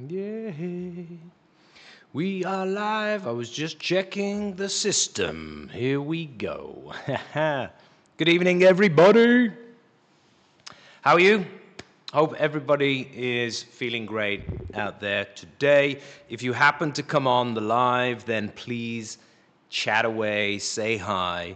Yeah. We are live. I was just checking the system. Here we go. Good evening, everybody. How are you? Hope everybody is feeling great out there today. If you happen to come on the live, then please chat away, say hi,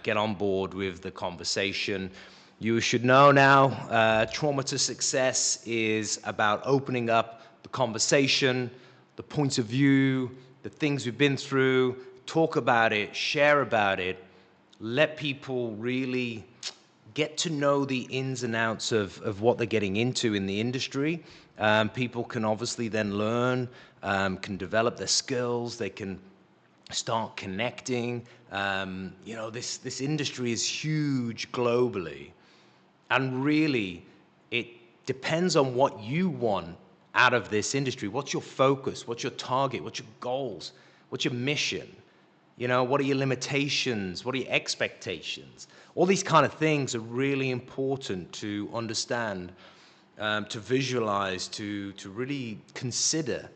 get on board with the conversation. You should know now, Trauma to Success is about opening up the conversation, the points of view, the things we've been through, talk about it, share about it, let people really get to know the ins and outs of what they're getting into in the industry. People can obviously then learn, can develop their skills, they can start connecting. This industry is huge globally. And really, it depends on what you want out of this industry. What's your focus? What's your target? What's your goals? What's your mission? What are your limitations? What are your expectations? All these kind of things are really important to understand, to visualize, to really consider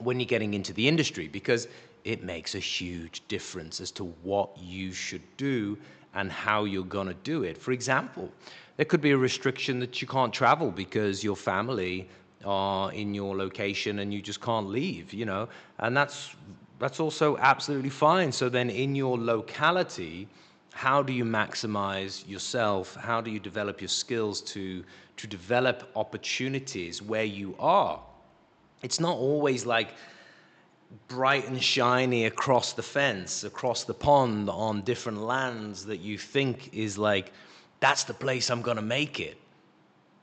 when you're getting into the industry, because it makes a huge difference as to what you should do and how you're going to do it. For example, there could be a restriction that you can't travel because your family are in your location and you just can't leave, and that's also absolutely fine. So then in your locality, how do you maximize yourself? How do you develop your skills to develop opportunities where you are? It's not always like bright and shiny across the fence, across the pond, on different lands that you think is like, that's the place I'm going to make it.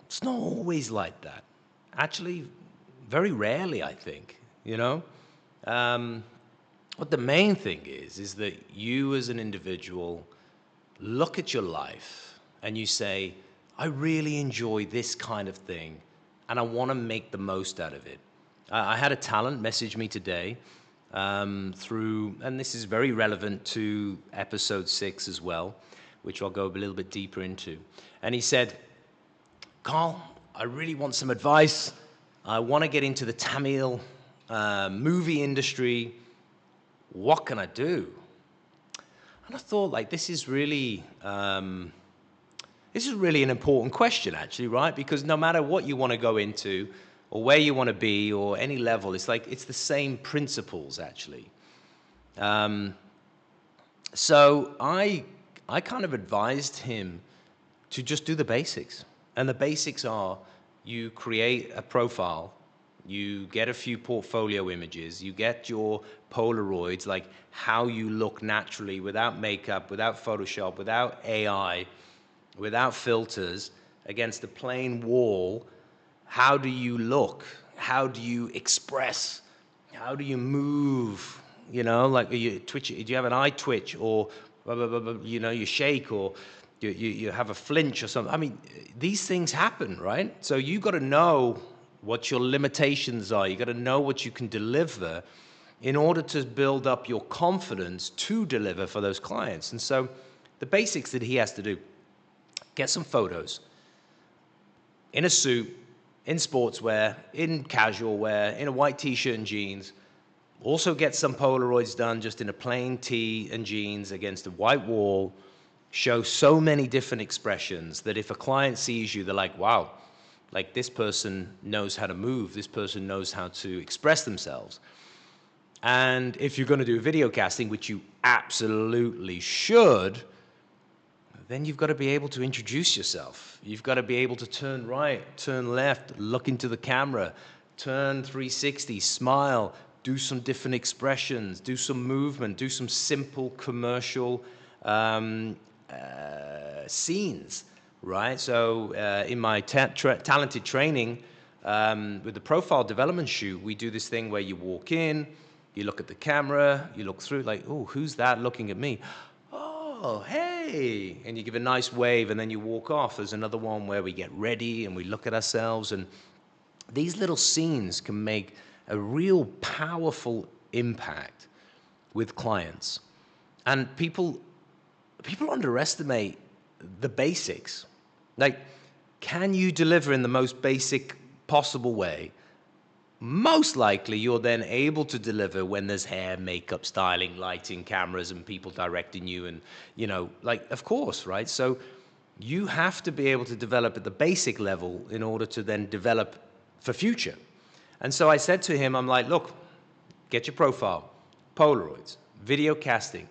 It's not always like that. Actually, very rarely, I think, What the main thing is that you as an individual look at your life and you say, I really enjoy this kind of thing and I want to make the most out of it. I had a talent message me today through, and this is very relevant to episode 6 as well, which I'll go a little bit deeper into. And he said, Carl, I really want some advice. I want to get into the Tamil movie industry. What can I do? And I thought, this is really an important question, actually, right? Because no matter what you want to go into, or where you want to be, or any level, it's the same principles, actually. So I kind of advised him to just do the basics. And the basics are, you create a profile, you get a few portfolio images, you get your Polaroids, like how you look naturally, without makeup, without Photoshop, without AI, without filters, against a plain wall. How do you look? How do you express? How do you move? Like, are you twitch? Do you have an eye twitch, or you shake, or you have a flinch or something? I mean, these things happen, right? So you got to know what your limitations are. You got to know what you can deliver in order to build up your confidence to deliver for those clients. And so the basics that he has to do: get some photos in a suit, in sportswear, in casual wear, in a white t-shirt and jeans. Also get some Polaroids done just in a plain tee and jeans against a white wall. Show so many different expressions that if a client sees you, they're like, wow, like this person knows how to move, this person knows how to express themselves. And if you're going to do video casting, which you absolutely should, then you've got to be able to introduce yourself. You've got to be able to turn right, turn left, look into the camera, turn 360, smile, do some different expressions, do some movement, do some simple commercial scenes, right? So in my talented training with the profile development shoot, we do this thing where you walk in, you look at the camera, you look through, like, oh, who's that looking at me? Oh, hey, and you give a nice wave, and then you walk off. There's another one where we get ready and we look at ourselves, and these little scenes can make a real powerful impact with clients. And people underestimate the basics. Like, Can you deliver in the most basic possible way? Most likely you're then able to deliver when there's hair, makeup, styling, lighting, cameras, and people directing you, and like, of course, right? So you have to be able to develop at the basic level in order to then develop for future. And so I said to him, I'm like, look, get your profile, Polaroids, video casting.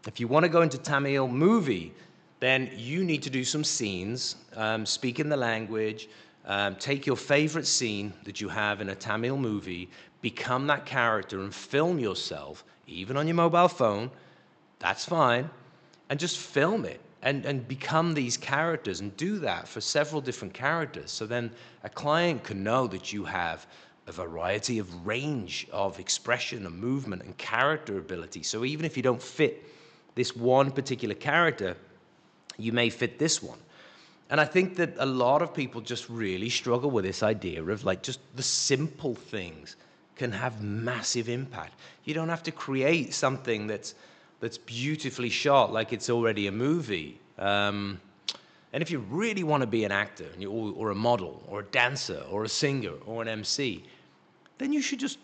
If you want to go into Tamil movie, then you need to do some scenes, speak in the language, take your favorite scene that you have in a Tamil movie, become that character and film yourself, even on your mobile phone, that's fine, and just film it and become these characters and do that for several different characters. So then a client can know that you have a variety of range of expression and movement and character ability. So even if you don't fit this one particular character, you may fit this one. And I think that a lot of people just really struggle with this idea of like just the simple things can have massive impact. You don't have to create something that's beautifully shot like it's already a movie. And if you really want to be an actor or a model or a dancer or a singer or an MC, then you should just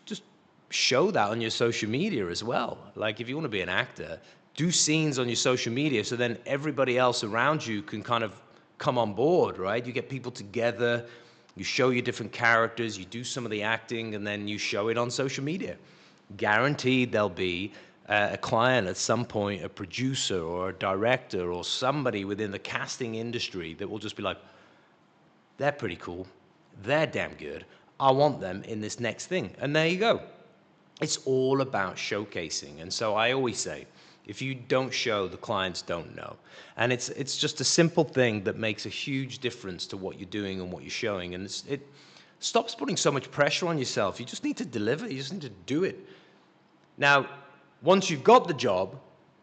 show that on your social media as well. Like if you want to be an actor, do scenes on your social media so then everybody else around you can kind of come on board, right? You get people together, you show your different characters, you do some of the acting, and then you show it on social media. Guaranteed there'll be a client at some point, a producer or a director or somebody within the casting industry that will just be like, they're pretty cool, they're damn good, I want them in this next thing. And there you go. It's all about showcasing. And so I always say, if you don't show, the clients don't know. And it's just a simple thing that makes a huge difference to what you're doing and what you're showing. And it stops putting so much pressure on yourself. You just need to deliver. You just need to do it. Now, once you've got the job,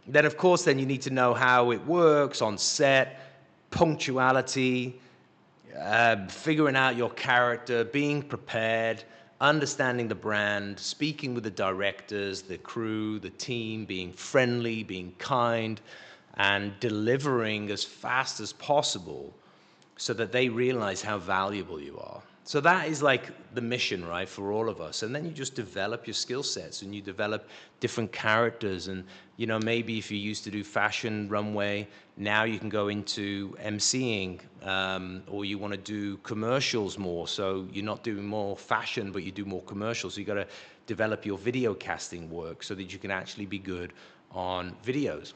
then of course then you need to know how it works on set, punctuality, figuring out your character, being prepared, understanding the brand, speaking with the directors, the crew, the team, being friendly, being kind, and delivering as fast as possible so that they realize how valuable you are. So that is like the mission, right, for all of us. And then you just develop your skill sets and you develop different characters. And, maybe if you used to do fashion runway, now you can go into emceeing, or you want to do commercials more. So you're not doing more fashion, but you do more commercials. So you got to develop your video casting work so that you can actually be good on videos.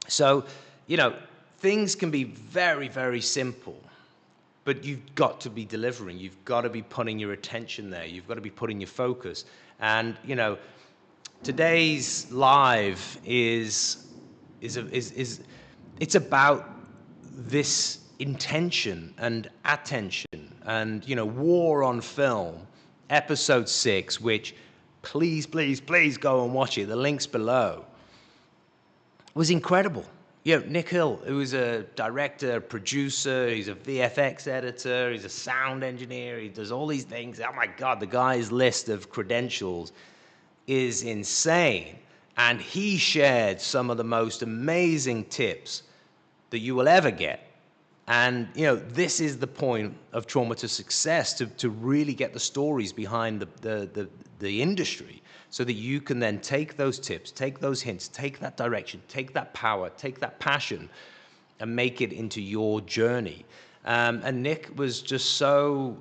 So, things can be very, very simple. But you've got to be delivering. You've got to be putting your attention there. You've got to be putting your focus. And today's live is it's about this intention and attention and War on Film, episode 6, which please go and watch it. The link's below. It was incredible. Nik Hil, who is a director, producer, he's a VFX editor, he's a sound engineer, he does all these things. Oh my God, the guy's list of credentials is insane. And he shared some of the most amazing tips that you will ever get. And, this is the point of Trauma to Success, to really get the stories behind the industry, so that you can then take those tips, take those hints, take that direction, take that power, take that passion, and make it into your journey. And Nik was just so,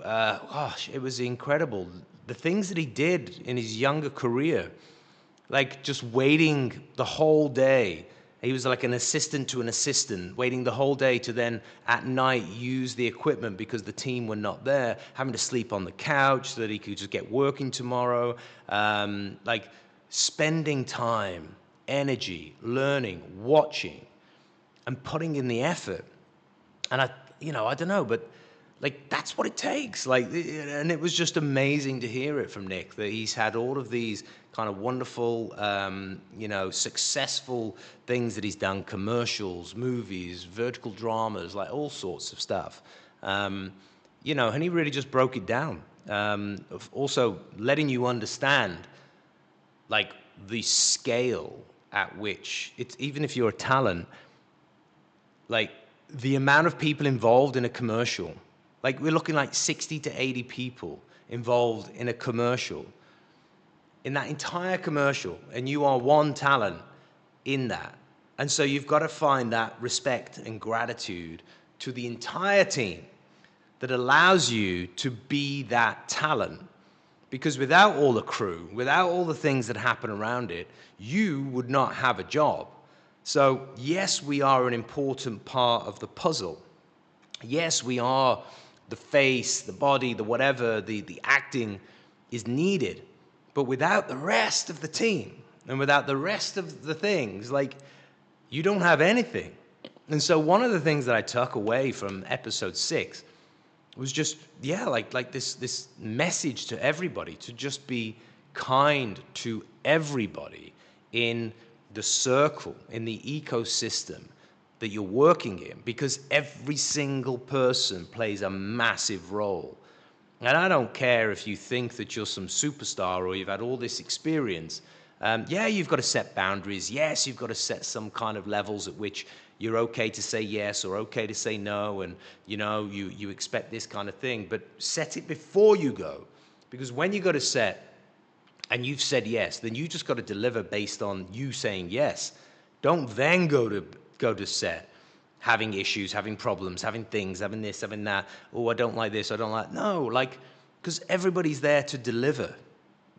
it was incredible. The things that he did in his younger career, like just waiting the whole day. He was like an assistant to an assistant, waiting the whole day to then at night use the equipment because the team were not there, having to sleep on the couch so that he could just get working tomorrow. Like spending time, energy, learning, watching, and putting in the effort. And I don't know, but like that's what it takes. Like, and it was just amazing to hear it from Nik that he's had all of these kind of wonderful, successful things that he's done, commercials, movies, vertical dramas, like all sorts of stuff. And he really just broke it down. Also letting you understand, like, the scale at which it's, even if you're a talent, like the amount of people involved in a commercial Like we're looking like 60 to 80 people involved in a commercial, in that entire commercial, and you are one talent in that. And so you've got to find that respect and gratitude to the entire team that allows you to be that talent. Because without all the crew, without all the things that happen around it, you would not have a job. So yes, we are an important part of the puzzle. Yes, we are the face, the body, the whatever, the acting is needed. But without the rest of the team and without the rest of the things, like, you don't have anything. And so one of the things that I took away from episode 6 was just, yeah, like this message to everybody to just be kind to everybody in the circle, in the ecosystem that you're working in, because every single person plays a massive role. And I don't care if you think that you're some superstar or you've had all this experience. Yeah, you've got to set boundaries. Yes, you've got to set some kind of levels at which you're okay to say yes or okay to say no, and you expect this kind of thing. But set it before you go, because when you go to set and you've said yes, then you just got to deliver based on you saying yes. Don't then go to set having issues, having problems, having things, having this, having that. Oh, I don't like this, I don't like... No, because everybody's there to deliver,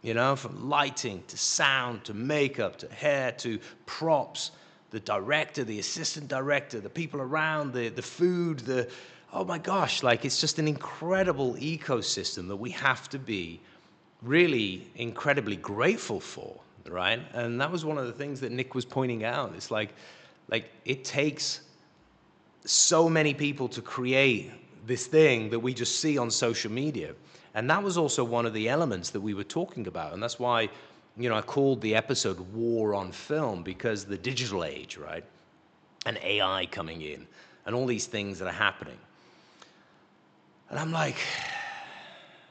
from lighting to sound to makeup to hair to props, the director, the assistant director, the people around, the food, oh my gosh, it's just an incredible ecosystem that we have to be really incredibly grateful for, right? And that was one of the things that Nick was pointing out. It's like it takes so many people to create this thing that we just see on social media. And that was also one of the elements that we were talking about. And that's why, I called the episode War on Film, because the digital age, right? And AI coming in and all these things that are happening. And I'm like,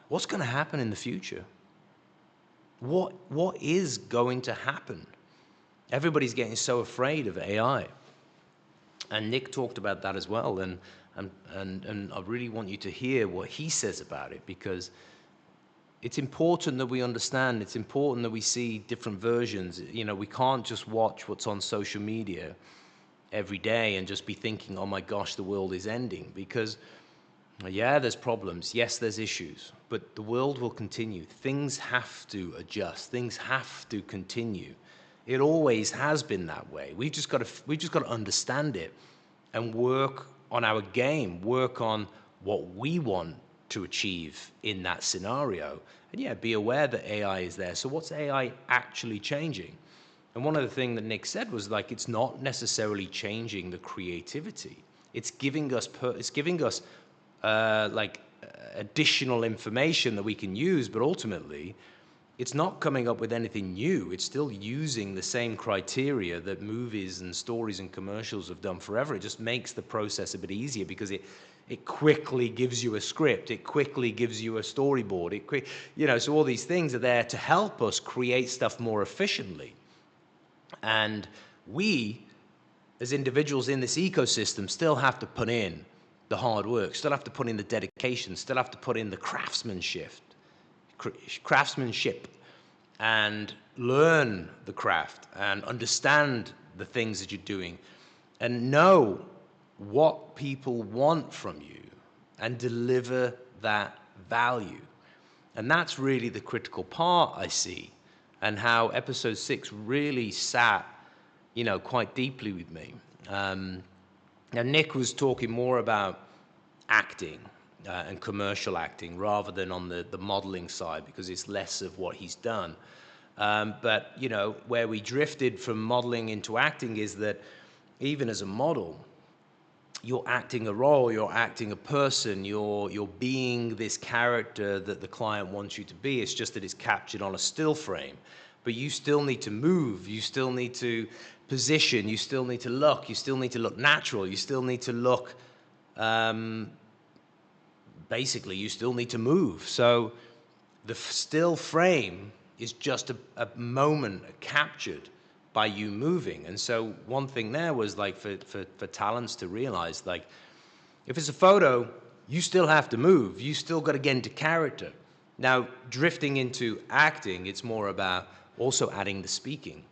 what's going to happen in the future? What is going to happen? Everybody's getting so afraid of AI. And Nick talked about that as well, and I really want you to hear what he says about it, because it's important that we understand, it's important that we see different versions. We can't just watch what's on social media every day and just be thinking, oh my gosh, the world is ending, because yeah, there's problems, yes, there's issues, but the world will continue. Things have to adjust, things have to continue. It always has been that way. We've just got to understand it and work on our game, work on what we want to achieve in that scenario. And yeah, be aware that AI is there. So what's AI actually changing? And one of the things that Nick said was it's not necessarily changing the creativity. It's giving us additional information that we can use, but ultimately, it's not coming up with anything new. It's still using the same criteria that movies and stories and commercials have done forever. It just makes the process a bit easier, because it quickly gives you a script. It quickly gives you a storyboard. So all these things are there to help us create stuff more efficiently. And we, as individuals in this ecosystem, still have to put in the hard work, still have to put in the dedication, still have to put in the craftsmanship, and learn the craft and understand the things that you're doing and know what people want from you and deliver that value. And that's really the critical part, I see, and how episode 6 really sat, quite deeply with me. Now, Nick was talking more about acting and commercial acting rather than on the modeling side, because it's less of what he's done. But, where we drifted from modeling into acting is that even as a model, you're acting a role, you're acting a person, you're being this character that the client wants you to be. It's just that it's captured on a still frame. But you still need to move, you still need to position, you still need to look natural, you still need to look, basically, you still need to move. So the still frame is just a moment captured by you moving. And so one thing there was for talents to realize, if it's a photo, you still have to move. You still got to get into character. Now, drifting into acting, it's more about also adding the speaking.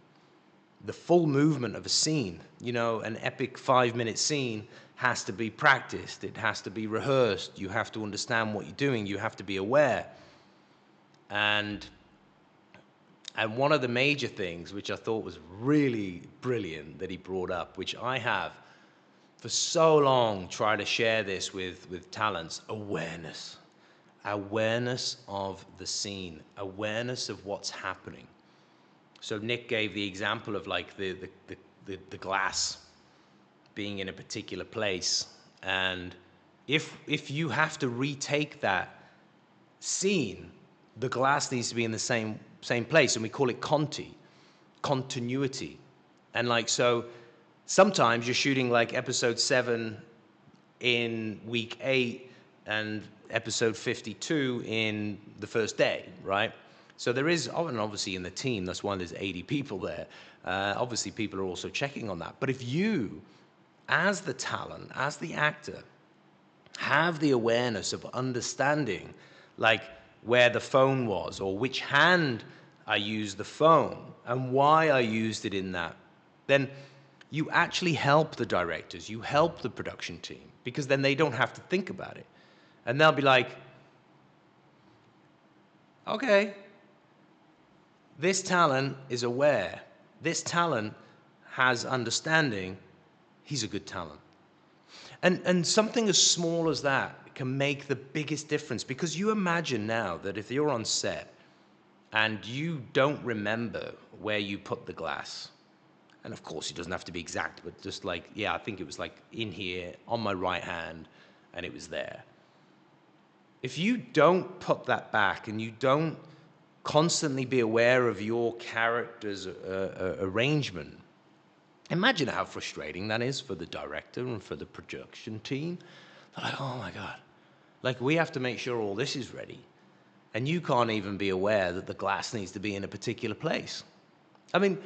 The full movement of a scene, an epic 5-minute scene has to be practiced. It has to be rehearsed. You have to understand what you're doing. You have to be aware. And one of the major things, which I thought was really brilliant that he brought up, which I have for so long tried to share this with talents, awareness. Awareness of the scene, awareness of what's happening. So Nik gave the example of like the glass being in a particular place. And if you have to retake that scene, the glass needs to be in the same place, and we call it continuity. And like, so sometimes you're shooting like episode 7 in week 8 and episode 52 in the first day, right? So there is, and obviously in the team, that's why there's 80 people there. Obviously people are also checking on that. But if you, as the talent, as the actor, have the awareness of understanding like where the phone was or which hand I used the phone and why I used it in that, then you actually help the directors, you help the production team, because then they don't have to think about it. And they'll be like, okay, this talent is aware, this talent has understanding, he's a good talent. And something as small as that can make the biggest difference, because you imagine now that if you're on set and you don't remember where you put the glass, and of course it doesn't have to be exact, but just like, yeah, I think it was like in here on my right hand and it was there. If you don't put that back and you don't constantly be aware of your character's arrangement, imagine how frustrating that is for the director and for the production team. They're like, oh my God, like we have to make sure all this is ready. And you can't even be aware that the glass needs to be in a particular place. I mean,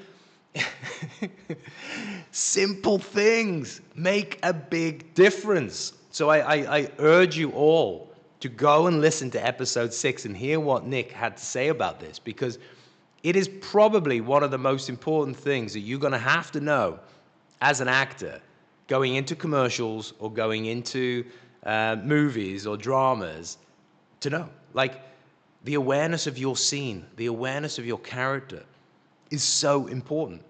simple things make a big difference. So I urge you all to go and listen to episode 6 and hear what Nik had to say about this, because it is probably one of the most important things that you're going to have to know as an actor going into commercials or going into movies or dramas to know. Like, the awareness of your scene, the awareness of your character is so important.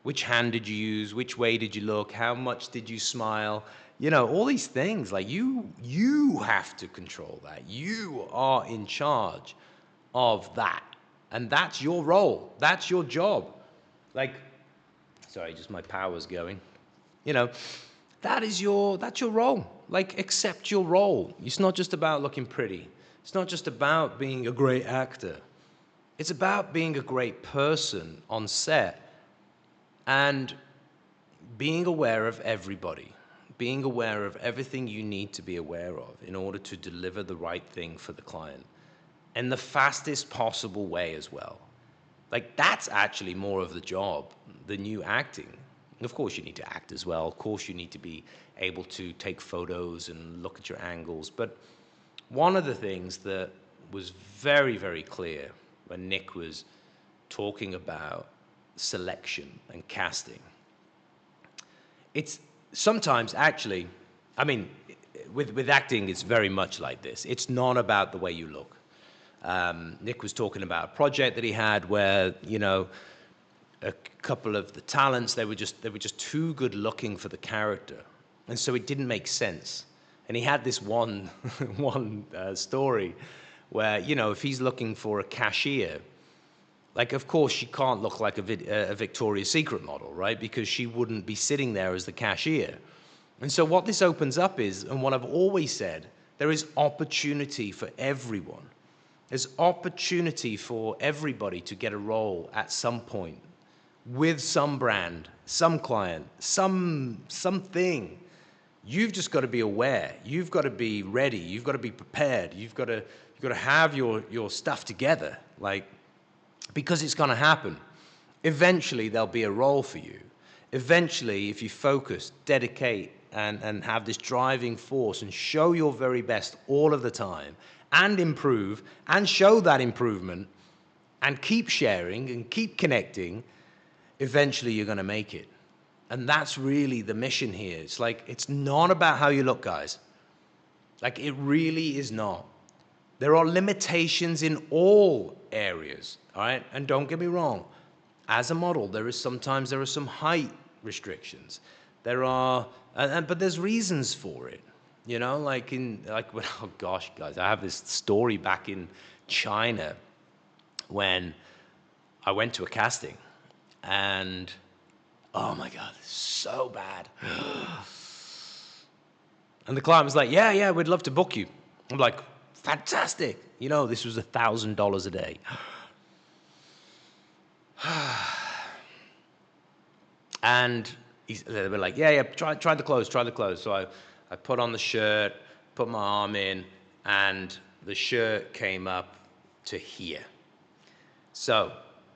Which hand did you use? Which way did you look? How much did you smile? All these things, like you have to control that. You are in charge of that. And that's your role. That's your job. Like, sorry, just my power's going. That's your role. Like, accept your role. It's not just about looking pretty. It's not just about being a great actor. It's about being a great person on set and being aware of everybody, being aware of everything you need to be aware of in order to deliver the right thing for the client in the fastest possible way as well. Like, that's actually more of the job than you acting. Of course, you need to act as well. Of course, you need to be able to take photos and look at your angles. But one of the things that was very, very clear when Nik was talking about selection and casting, it's sometimes actually, I mean, with acting, it's very much like this. It's not about the way you look. Nik was talking about a project that he had where, a couple of the talents, they were just too good looking for the character. And so it didn't make sense. And he had this one story where, if he's looking for a cashier, like, of course, she can't look like a Victoria's Secret model, right? Because she wouldn't be sitting there as the cashier. And so what this opens up is, and what I've always said, there is opportunity for everyone. There's opportunity for everybody to get a role at some point with some brand, some client, something. You've just got to be aware. You've got to be ready. You've got to be prepared. You've got to have your stuff together, like, because it's going to happen. Eventually, there'll be a role for you. Eventually, if you focus, dedicate, and have this driving force and show your very best all of the time and improve and show that improvement and keep sharing and keep connecting, eventually you're going to make it. And that's really the mission here. It's like, it's not about how you look, guys. Like, it really is not. There are limitations in all areas, all right? And don't get me wrong, as a model, there are some height restrictions. But there's reasons for it. You know, oh gosh, guys, I have this story back in China when I went to a casting, and oh my God, it's so bad. And the client was like, yeah, we'd love to book you. I'm like, fantastic. You know, this was $1,000 a day. And they were like, yeah, try the clothes. So I put on the shirt, put my arm in, and the shirt came up to here. So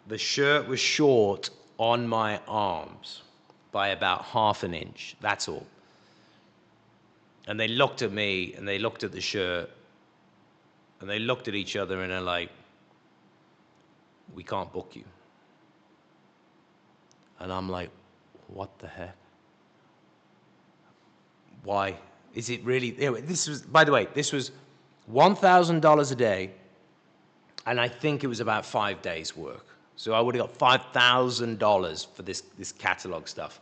the shirt was short on my arms by about ½ an inch. That's all. And they looked at me, and they looked at the shirt, and they looked at each other, and they're like, we can't book you. And I'm like, what the heck? Why? Is it really? Anyway, by the way, this was $1,000 a day, and I think it was about 5 days' work. So I would have got $5,000 for this catalog stuff.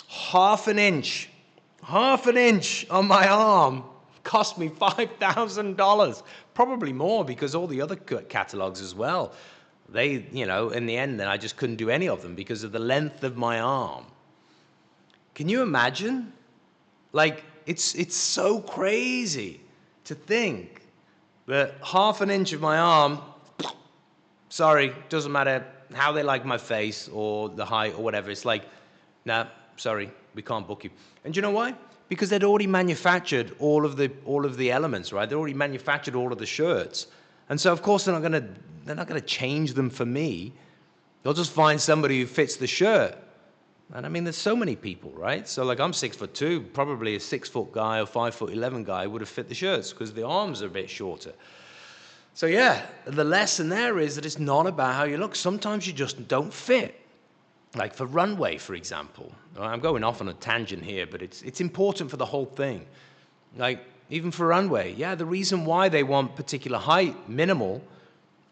Half an inch on my arm cost me $5,000. Probably more, because all the other catalogs as well. They, you know, in the end, then I just couldn't do any of them because of the length of my arm. Can you imagine? Like, it's so crazy to think that ½ an inch of my arm, sorry, doesn't matter how they like my face or the height or whatever. It's like, nah, sorry, we can't book you. And do you know why? Because they'd already manufactured all of the elements, right? They already manufactured all of the shirts. And so, of course, they're not gonna change them for me. They'll just find somebody who fits the shirt. And I mean, there's so many people, right? So like, I'm 6'2", probably a 6-foot guy or 5'11" guy would have fit the shirts because the arms are a bit shorter. So yeah, the lesson there is that it's not about how you look. Sometimes you just don't fit. Like for runway, for example. I'm going off on a tangent here, but it's important for the whole thing. Like, even for runway, yeah, the reason why they want particular height, minimal,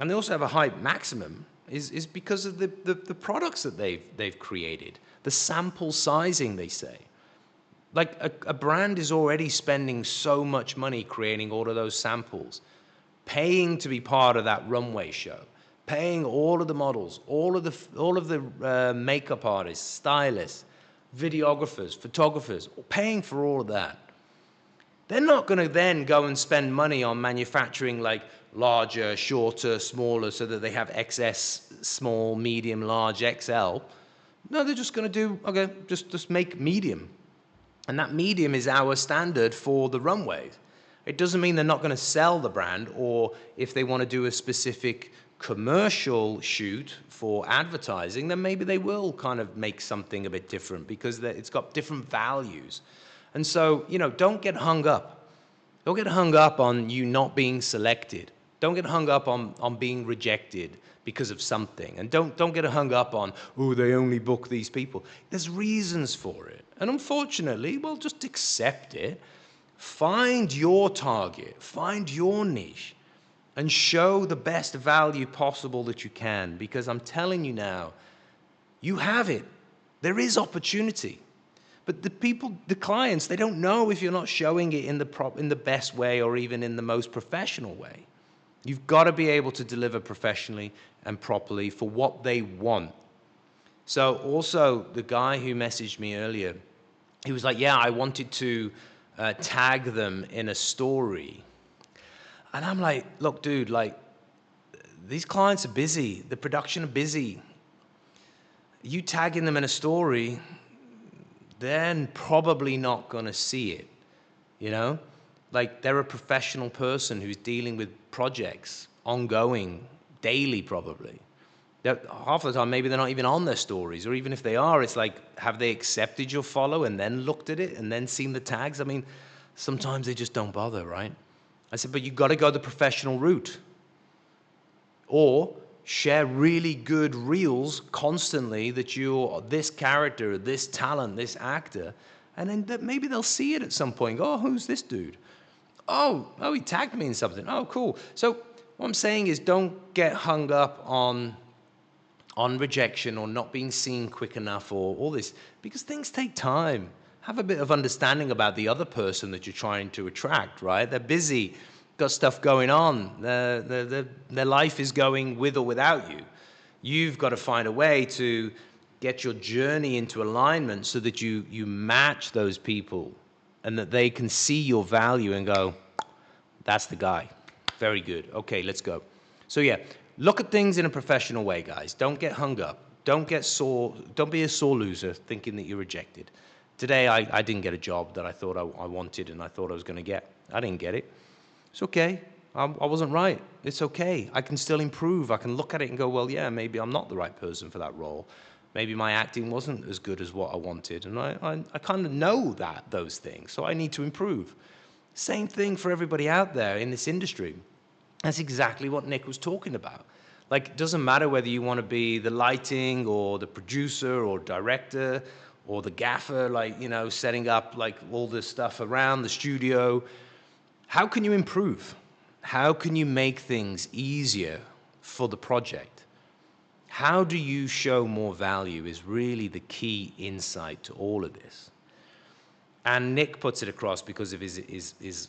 and they also have a height maximum, is because of the products that they've created. The sample sizing, they say. Like, a brand is already spending so much money creating all of those samples, paying to be part of that runway show, paying all of the models, all of the makeup artists, stylists, videographers, photographers, paying for all of that. They're not going to then go and spend money on manufacturing like larger, shorter, smaller, so that they have XS, small, medium, large, XL. No, they're just going to do, okay, just make medium. And that medium is our standard for the runways. It doesn't mean they're not going to sell the brand, or if they want to do a specific commercial shoot for advertising, then maybe they will kind of make something a bit different because it's got different values. And so, you know, don't get hung up. Don't get hung up on you not being selected. Don't get hung up on being rejected because of something. And don't get hung up on, oh, they only book these people. There's reasons for it. And unfortunately, well, just accept it. Find your target. Find your niche. And show the best value possible that you can. Because I'm telling you now, you have it. There is opportunity. But the clients, they don't know if you're not showing it in the best way or even in the most professional way. You've got to be able to deliver professionally and properly for what they want. So also, the guy who messaged me earlier, he was like, yeah, I wanted to tag them in a story. And I'm like, look, dude, like, these clients are busy. The production are busy. You tagging them in a story, they're probably not going to see it, you know? Like, they're a professional person who's dealing with projects, ongoing, daily probably. Half the time, maybe they're not even on their stories, or even if they are, it's like, have they accepted your follow and then looked at it and then seen the tags? I mean, sometimes they just don't bother, right? I said, but you've got to go the professional route. Or share really good reels constantly that you're this character, this talent, this actor, and then maybe they'll see it at some point. Oh, who's this dude? Oh, he tagged me in something. Oh, cool. So what I'm saying is, don't get hung up on rejection or not being seen quick enough or all this, because things take time. Have a bit of understanding about the other person that you're trying to attract, right? They're busy, got stuff going on. Their life is going with or without you. You've got to find a way to get your journey into alignment so that you match those people and that they can see your value and go, that's the guy. Very good. Okay, let's go. So yeah, look at things in a professional way, guys. Don't get hung up. Don't be a sore loser thinking that you're rejected. Today, I didn't get a job that I thought I wanted and I thought I was going to get. I didn't get it. It's okay. I wasn't right. It's okay. I can still improve. I can look at it and go, well, yeah, maybe I'm not the right person for that role. Maybe my acting wasn't as good as what I wanted. And I kind of know those things, so I need to improve. Same thing for everybody out there in this industry. That's exactly what Nik was talking about. Like, it doesn't matter whether you want to be the lighting or the producer or director or the gaffer, like, you know, setting up like all this stuff around the studio. How can you improve? How can you make things easier for the project? How do you show more value is really the key insight to all of this. And Nik puts it across because of his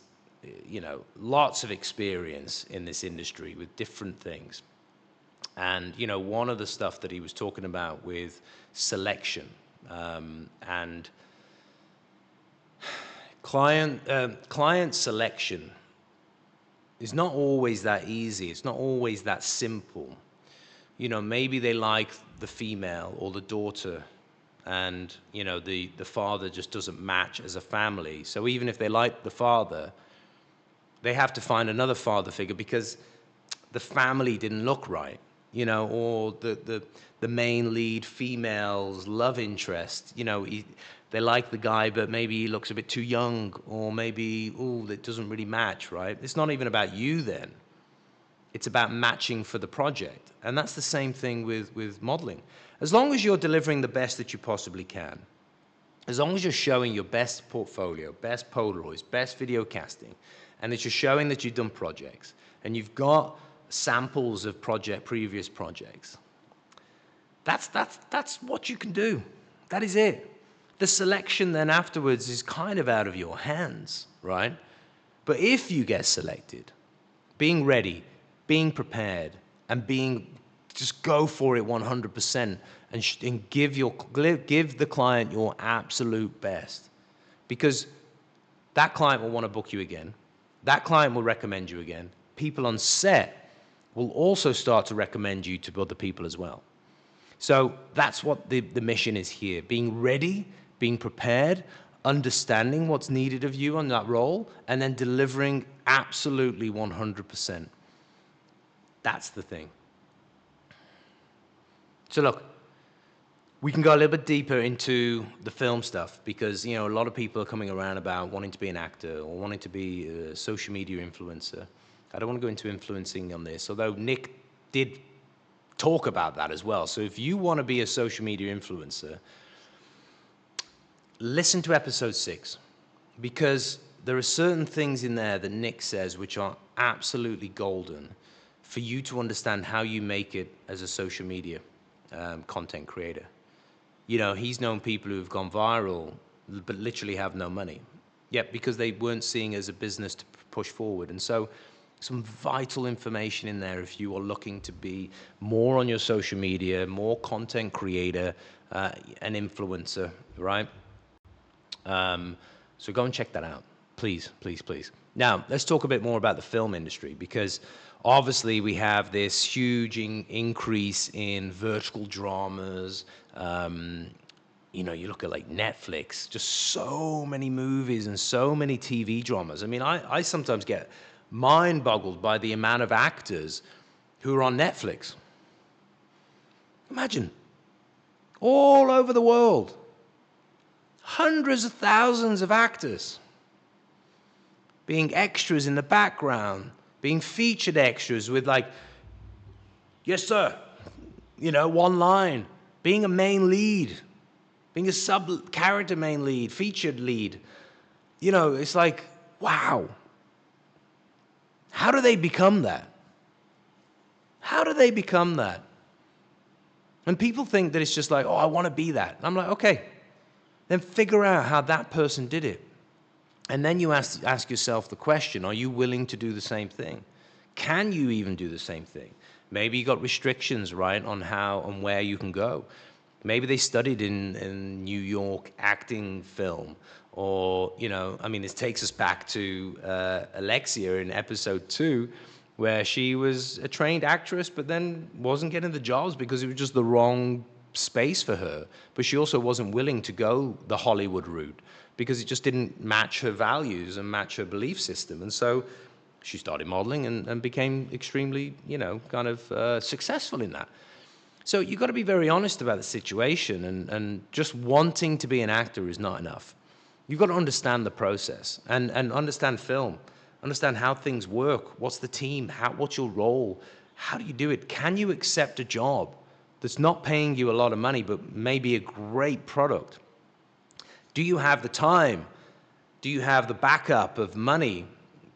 you know, lots of experience in this industry with different things. And, you know, one of the stuff that he was talking about with selection and client selection is not always that easy. It's not always that simple. You know, maybe they like the female or the daughter, and, you know, the father just doesn't match as a family. So even if they like the father, they have to find another father figure because the family didn't look right, you know, or the main lead female's love interest, you know, they like the guy, but maybe he looks a bit too young, or maybe, ooh, that doesn't really match, right? It's not even about you then. It's about matching for the project. And that's the same thing with modeling. As long as you're delivering the best that you possibly can, as long as you're showing your best portfolio, best Polaroids, best video casting, and that you're showing that you've done projects, and you've got samples of previous projects, that's what you can do. That is it. The selection then afterwards is kind of out of your hands, right? But if you get selected, being ready, being prepared, and just go for it 100% and give the client your absolute best, because that client will want to book you again. That client will recommend you again. People on set will also start to recommend you to other people as well. So that's what the mission is here: being ready, being prepared, understanding what's needed of you on that role, and then delivering absolutely 100%. That's the thing. So look, we can go a little bit deeper into the film stuff because, you know, a lot of people are coming around about wanting to be an actor or wanting to be a social media influencer. I don't want to go into influencing on this, although Nik did talk about that as well. So if you want to be a social media influencer, listen to episode 6, because there are certain things in there that Nik says which are absolutely golden for you to understand how you make it as a social media content creator. You know, he's known people who've gone viral but literally have no money, yet because they weren't seeing it as a business to push forward. And so some vital information in there if you are looking to be more on your social media, more content creator, an influencer, right? So go and check that out, please, please, please. Now, let's talk a bit more about the film industry, because obviously we have this huge increase in vertical dramas. You know, you look at like Netflix, just so many movies and so many TV dramas. I mean, I sometimes get mind boggled by the amount of actors who are on Netflix. Imagine, all over the world, hundreds of thousands of actors being extras in the background, being featured extras with like, yes sir, one line, being a main lead, being a sub-character main lead, featured lead. It's like, wow. How do they become that? How do they become that? And people think that it's just like, oh, I want to be that. And I'm like, okay, then figure out how that person did it. And then you ask yourself the question, are you willing to do the same thing? Can you even do the same thing? Maybe you got restrictions, right, on how and where you can go. Maybe they studied in New York acting film, or, this takes us back to Alexia in episode 2, where she was a trained actress, but then wasn't getting the jobs because it was just the wrong space for her. But she also wasn't willing to go the Hollywood route because it just didn't match her values and match her belief system. And so she started modeling and became extremely, successful in that. So you've got to be very honest about the situation, and just wanting to be an actor is not enough. You've got to understand the process and understand film, understand how things work, what's the team, what's your role, how do you do it? Can you accept a job that's not paying you a lot of money but maybe a great product? Do you have the time? Do you have the backup of money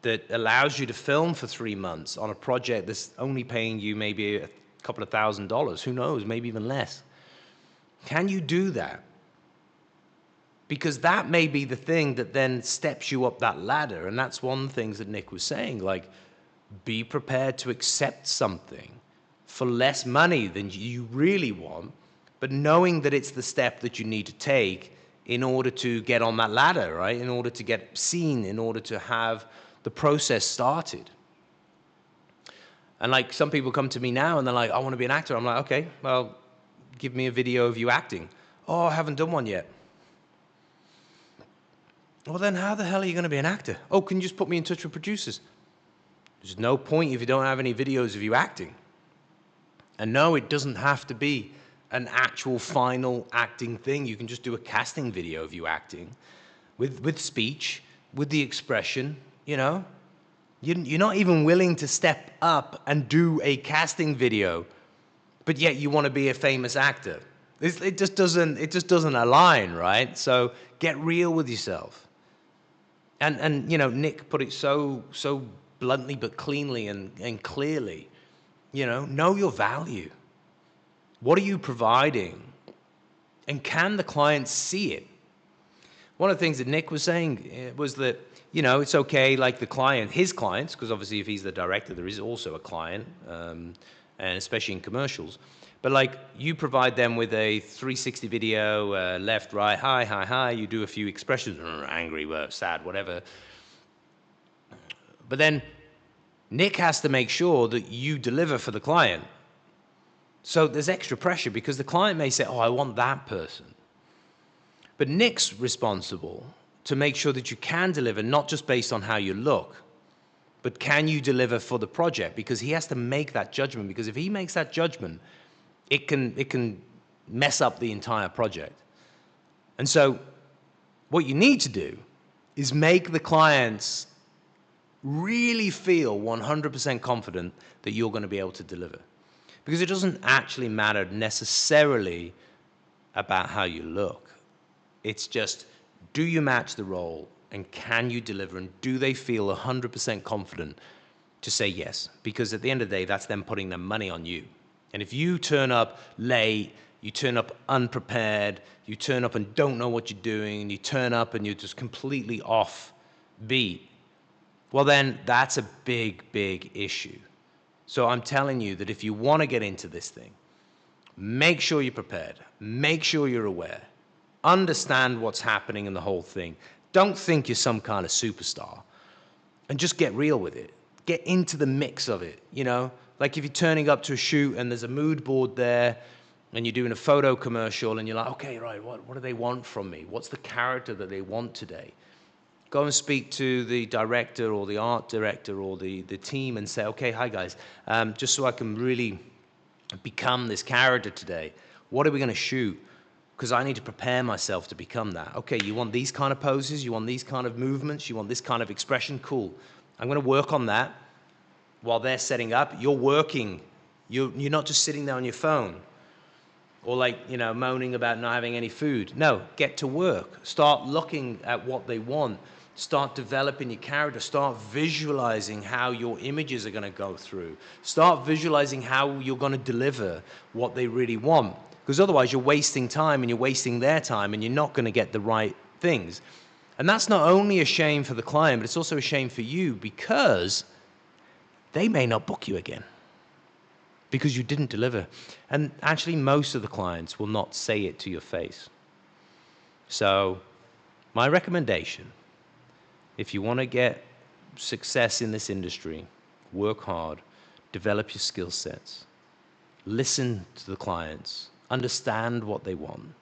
that allows you to film for 3 months on a project that's only paying you maybe a couple of $1,000s? Who knows, maybe even less. Can you do that? Because that may be the thing that then steps you up that ladder. And that's one of the things that Nik was saying, like, be prepared to accept something for less money than you really want, but knowing that it's the step that you need to take in order to get on that ladder, right? In order to get seen, in order to have the process started. And like, some people come to me now and they're like, I want to be an actor. I'm like, okay, well, give me a video of you acting. Oh, I haven't done one yet. Well, then how the hell are you going to be an actor? Oh, can you just put me in touch with producers? There's no point if you don't have any videos of you acting. And no, it doesn't have to be an actual final acting thing. You can just do a casting video of you acting with speech, with the expression, You're not even willing to step up and do a casting video, but yet you want to be a famous actor. It just doesn't align, right? So get real with yourself. And Nik put it so bluntly but cleanly and clearly. Know your value. What are you providing? And can the client see it? One of the things that Nik was saying was that, it's okay, like his clients, because obviously if he's the director, there is also a client, and especially in commercials. But like, you provide them with a 360 video, left, right, hi, you do a few expressions, angry, sad, whatever. But then Nik has to make sure that you deliver for the client. So there's extra pressure because the client may say, oh, I want that person. But Nik's responsible to make sure that you can deliver, not just based on how you look, but can you deliver for the project? Because he has to make that judgment, because if he makes that judgment, it can mess up the entire project. And so what you need to do is make the clients really feel 100% confident that you're going to be able to deliver. Because it doesn't actually matter necessarily about how you look. It's just, do you match the role, and can you deliver, and do they feel 100% confident to say yes? Because at the end of the day, that's them putting their money on you. And if you turn up late, you turn up unprepared, you turn up and don't know what you're doing, and you turn up and you're just completely off beat, well then that's a big, big issue. So I'm telling you that if you want to get into this thing, make sure you're prepared, make sure you're aware, understand what's happening in the whole thing. Don't think you're some kind of superstar, and just get real with it. Get into the mix of it, Like if you're turning up to a shoot and there's a mood board there and you're doing a photo commercial and you're like, okay, right, what do they want from me? What's the character that they want today? Go and speak to the director or the art director or the team and say, okay, hi guys, just so I can really become this character today. What are we going to shoot? Because I need to prepare myself to become that. Okay, you want these kind of poses, you want these kind of movements, you want this kind of expression, cool. I'm going to work on that while they're setting up. You're working. You're not just sitting there on your phone or moaning about not having any food. No, get to work. Start looking at what they want. Start developing your character. Start visualizing how your images are going to go through. Start visualizing how you're going to deliver what they really want. Because otherwise you're wasting time and you're wasting their time and you're not going to get the right things. And that's not only a shame for the client, but it's also a shame for you because they may not book you again because you didn't deliver. And actually most of the clients will not say it to your face. So my recommendation, if you want to get success in this industry, work hard, develop your skill sets, listen to the clients, understand what they want,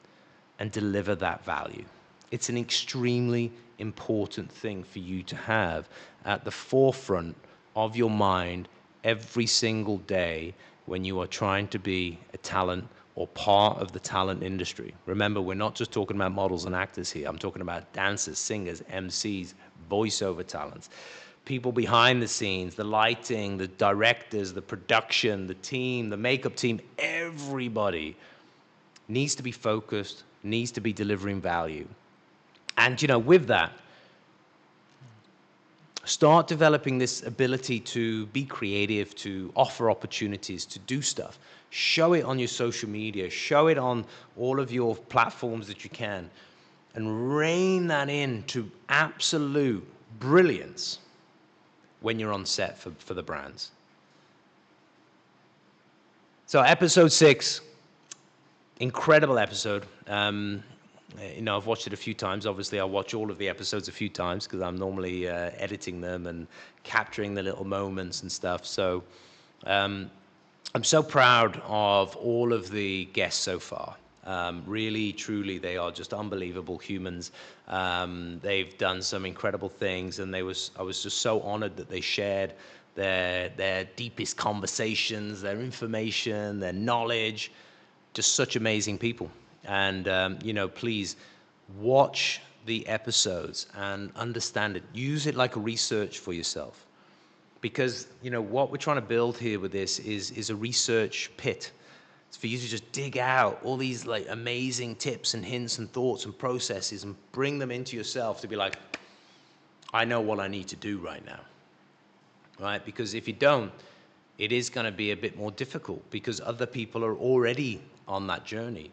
and deliver that value. It's an extremely important thing for you to have at the forefront of your mind every single day when you are trying to be a talent or part of the talent industry. Remember, we're not just talking about models and actors here. I'm talking about dancers, singers, MCs, voiceover talents, people behind the scenes, the lighting, the directors, the production, the team, the makeup team. Everybody needs to be focused, needs to be delivering value. And with that, start developing this ability to be creative, to offer opportunities, to do stuff. Show it on your social media, show it on all of your platforms that you can, and rein that in to absolute brilliance when you're on set for the brands. So episode 6, incredible episode. I've watched it a few times. Obviously, I watch all of the episodes a few times because I'm normally editing them and capturing the little moments and stuff. So I'm so proud of all of the guests so far. Really, truly, they are just unbelievable humans. They've done some incredible things, and I was just so honored that they shared their deepest conversations, their information, their knowledge. Just such amazing people. And, please watch the episodes and understand it. Use it like a research for yourself. Because, what we're trying to build here with this is a research pit. It's for you to just dig out all these amazing tips and hints and thoughts and processes and bring them into yourself to be like, I know what I need to do right now. Right? Because if you don't, it is going to be a bit more difficult because other people are already on that journey.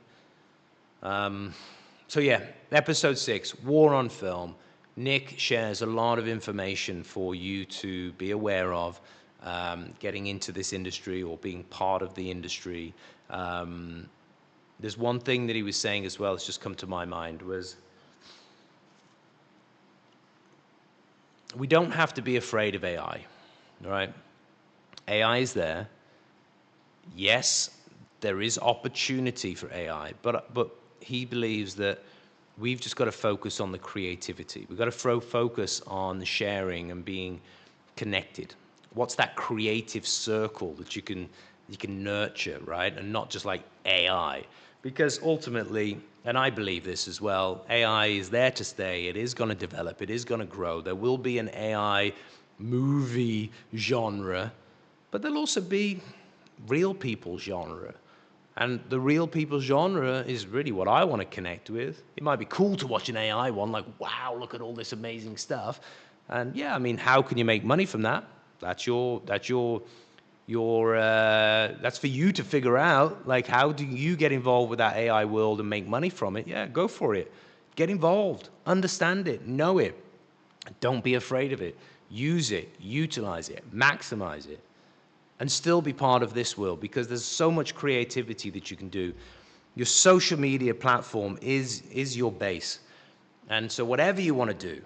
So yeah, episode 6, War on Film. Nik shares a lot of information for you to be aware of, getting into this industry or being part of the industry. There's one thing that he was saying as well that's just come to my mind was, we don't have to be afraid of AI, right? AI is there. Yes, there is opportunity for AI, but he believes that we've just got to focus on the creativity. We've got to focus on sharing and being connected. What's that creative circle that you can nurture, right? And not just like AI. Because ultimately, and I believe this as well, AI is there to stay. It is going to develop. It is going to grow. There will be an AI movie genre, but there'll also be real people genre. And the real people genre is really what I want to connect with. It might be cool to watch an AI one, like, wow, look at all this amazing stuff. And yeah, I mean, how can you make money from that? That's for you to figure out. Like, how do you get involved with that AI world and make money from it? Yeah, go for it. Get involved, understand it, know it. Don't be afraid of it. Use it, utilize it, maximize it. And still be part of this world because there's so much creativity that you can do. Your social media platform is your base. And so whatever you want to do,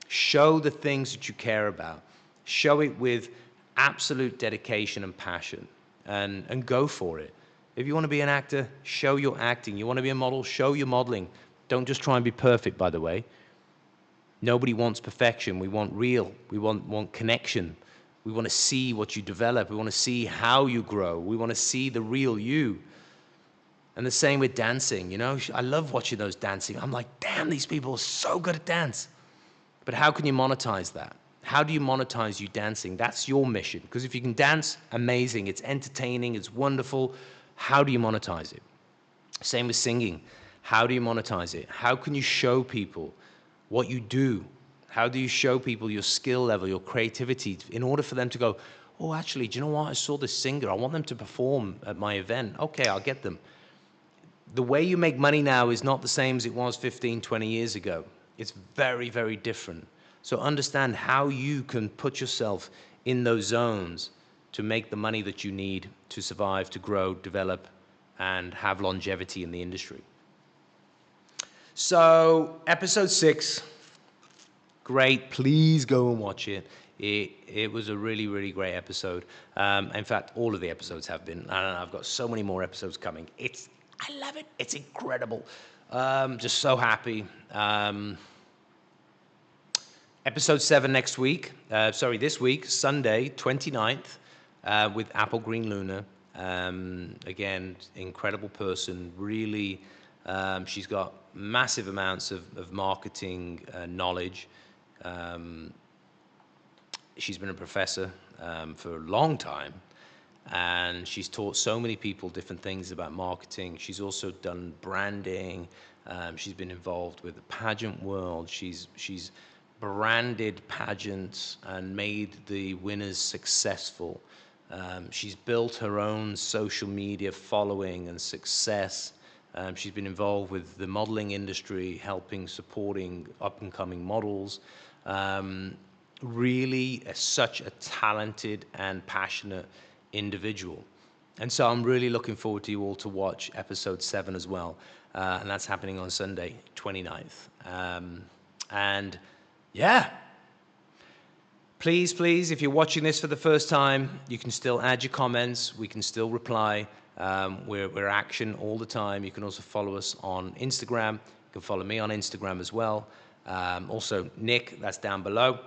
show the things that you care about. Show it with absolute dedication and passion and go for it. If you want to be an actor, show your acting. You want to be a model, show your modeling. Don't just try and be perfect, by the way. Nobody wants perfection. We want real. We want connection. We want to see what you develop. We want to see how you grow. We want to see the real you. And the same with dancing, you know? I love watching those dancing. I'm like, damn, these people are so good at dance. But how can you monetize that? How do you monetize you dancing? That's your mission. Because if you can dance, amazing. It's entertaining. It's wonderful. How do you monetize it? Same with singing. How do you monetize it? How can you show people what you do? How do you show people your skill level, your creativity, in order for them to go, oh, actually, do you know what? I saw this singer. I want them to perform at my event. Okay, I'll get them. The way you make money now is not the same as it was 15, 20 years ago. It's very, very different. So understand how you can put yourself in those zones to make the money that you need to survive, to grow, develop, and have longevity in the industry. So, episode 6, great. Please go and watch it. It was a really, really great episode. In fact, all of the episodes have been. I don't know, I've got so many more episodes coming. I love it. It's incredible. Just so happy. Episode 7 next week. This week, Sunday, 29th, with Apple Green Luna. Again, incredible person. Really, she's got massive amounts of marketing knowledge. She's been a professor for a long time, and she's taught so many people different things about marketing. She's also done branding. She's been involved with the pageant world. She's branded pageants and made the winners successful. She's built her own social media following and success. She's been involved with the modeling industry, supporting up-and-coming models. Really such a talented and passionate individual. And so I'm really looking forward to you all to watch episode 7 as well. And that's happening on Sunday, 29th. And yeah, please, if you're watching this for the first time, you can still add your comments. We can still reply. We're action all the time. You can also follow us on Instagram. You can follow me on Instagram as well. Also, Nick, that's down below.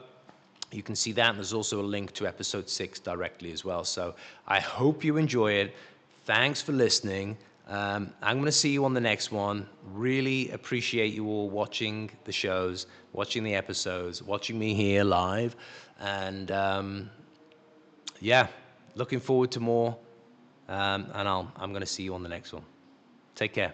You can see that, and there's also a link to episode 6 directly as well. So I hope you enjoy it. Thanks for listening. I'm going to see you on the next one. Really appreciate you all watching the shows, watching the episodes, watching me here live. And yeah, looking forward to more. And I'm going to see you on the next one. Take care.